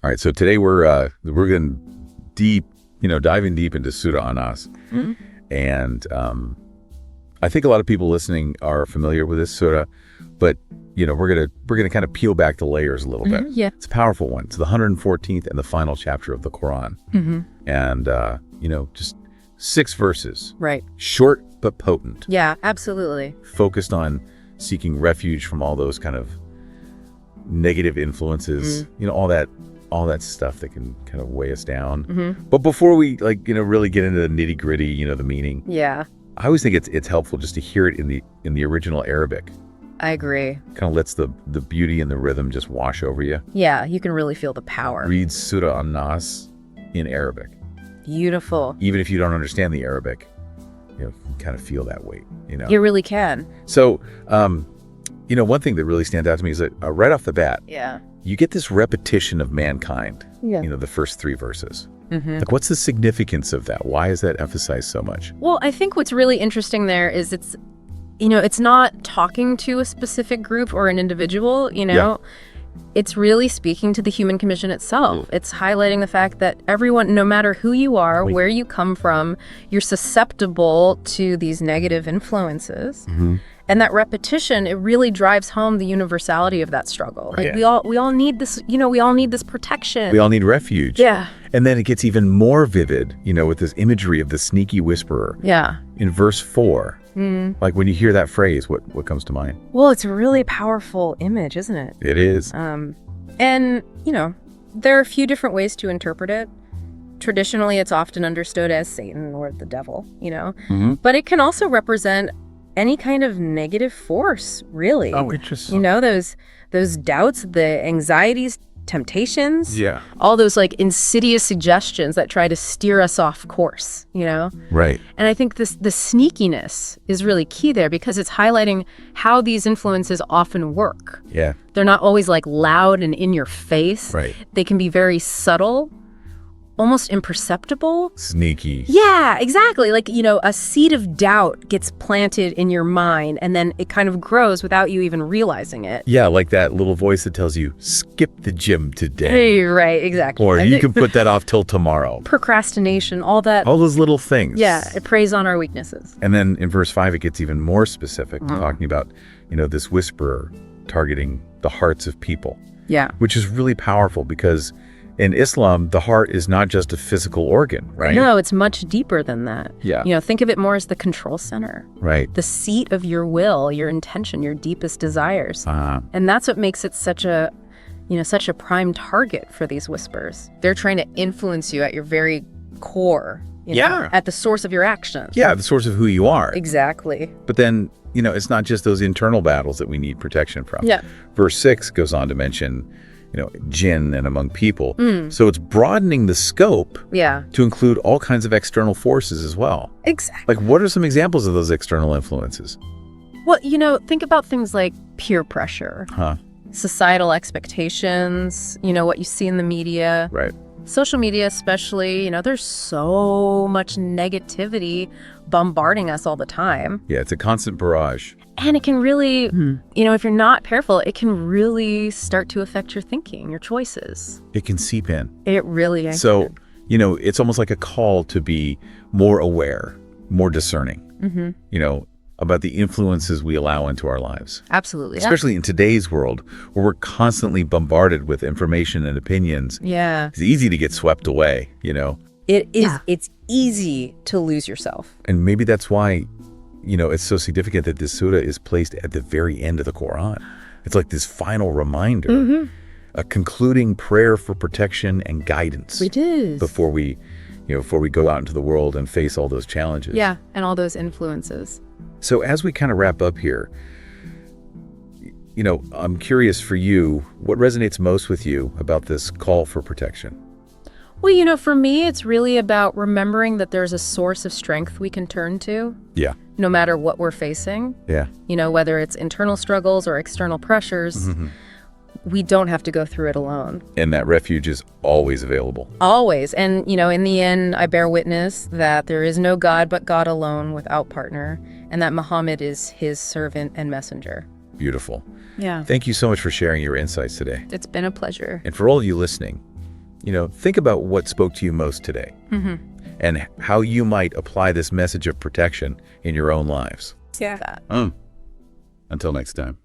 All right, so today we're going diving deep into Surah An-Nas. Mm-hmm. And I think a lot of people listening are familiar with this surah, but we're gonna kind of peel back the layers a little bit. Yeah. It's a powerful one. It's the 114th and the final chapter of the Quran. Mm-hmm. And just 6 verses. Right. Short but potent. Yeah, absolutely. Focused on seeking refuge from all those kind of negative influences, all that stuff that can kind of weigh us down. Mm-hmm. But before we really get into the nitty gritty, the meaning. Yeah. I always think it's helpful just to hear it in the original Arabic. I agree. Kind of lets the beauty and the rhythm just wash over you. Yeah, you can really feel the power. Read Surah An-Nas in Arabic. Beautiful. Even if you don't understand the Arabic, you kind of feel that weight, You really can. So, one thing that really stands out to me is that right off the bat, yeah, you get this repetition of mankind, yeah. The first 3 verses. Mm-hmm. Like, what's the significance of that? Why is that emphasized so much? Well, I think what's really interesting there is it's not talking to a specific group or an individual, Yeah. It's really speaking to the human condition itself. It's highlighting the fact that everyone, no matter who you are, where you come from, you're susceptible to these negative influences. Mm-hmm. And that repetition, it really drives home the universality of that struggle. Like we all need this, we all need this protection. We all need refuge. Yeah. And then it gets even more vivid, with this imagery of the sneaky whisperer. Yeah. In verse 4. Mm. Like when you hear that phrase, what comes to mind? Well, it's a really powerful image, isn't it? It is. And, there are a few different ways to interpret it. Traditionally, it's often understood as Satan or the devil, Mm-hmm. But it can also represent any kind of negative force, really. Oh, interesting. Those doubts, the anxieties, temptations, yeah, all those insidious suggestions that try to steer us off course, Right. And I think the sneakiness is really key there because it's highlighting how these influences often work. Yeah. They're not always loud and in your face. Right. They can be very subtle, almost imperceptible. Sneaky. Yeah, exactly. A seed of doubt gets planted in your mind and then it kind of grows without you even realizing it. Yeah, like that little voice that tells you, skip the gym today. Hey, right, exactly. Or you can put that off till tomorrow. Procrastination, all that. All those little things. Yeah, it preys on our weaknesses. And then in verse 5, it gets even more specific, talking about, this whisperer targeting the hearts of people. Yeah. Which is really powerful because in Islam, the heart is not just a physical organ, right? No, it's much deeper than that. Yeah. Think of it more as the control center. Right. The seat of your will, your intention, your deepest desires. Uh-huh. And that's what makes it such a prime target for these whispers. They're trying to influence you at your very core. At the source of your actions. Yeah, the source of who you are. Exactly. But then, it's not just those internal battles that we need protection from. Yeah. Verse 6 goes on to mention jinn and among people. So it's broadening the scope to include all kinds of external forces as well. Exactly. What are some examples of those external influences? Well, think about things like peer pressure, societal expectations, what you see in the media. Right. Social media especially, there's so much negativity bombarding us all the time. Yeah, it's a constant barrage. And it can really, if you're not careful, it can really start to affect your thinking, your choices. It can seep in. It really can. So, it's almost like a call to be more aware, more discerning, about the influences we allow into our lives. Absolutely. Especially in today's world where we're constantly bombarded with information and opinions. Yeah. It's easy to get swept away, It is. Yeah. It's easy to lose yourself. And maybe that's why, it's so significant that this surah is placed at the very end of the Quran. It's like this final reminder, a concluding prayer for protection and guidance. It is. Before we go out into the world and face all those challenges. Yeah, and all those influences. So as we kind of wrap up here, I'm curious for you, what resonates most with you about this call for protection? Well, for me, it's really about remembering that there's a source of strength we can turn to. Yeah. No matter what we're facing. Yeah. Whether it's internal struggles or external pressures, we don't have to go through it alone. And that refuge is always available. Always. And, in the end, I bear witness that there is no God but God alone without partner, and that Muhammad is his servant and messenger. Beautiful. Yeah. Thank you so much for sharing your insights today. It's been a pleasure. And for all of you listening, think about what spoke to you most today and how you might apply this message of protection in your own lives. Yeah. Until next time.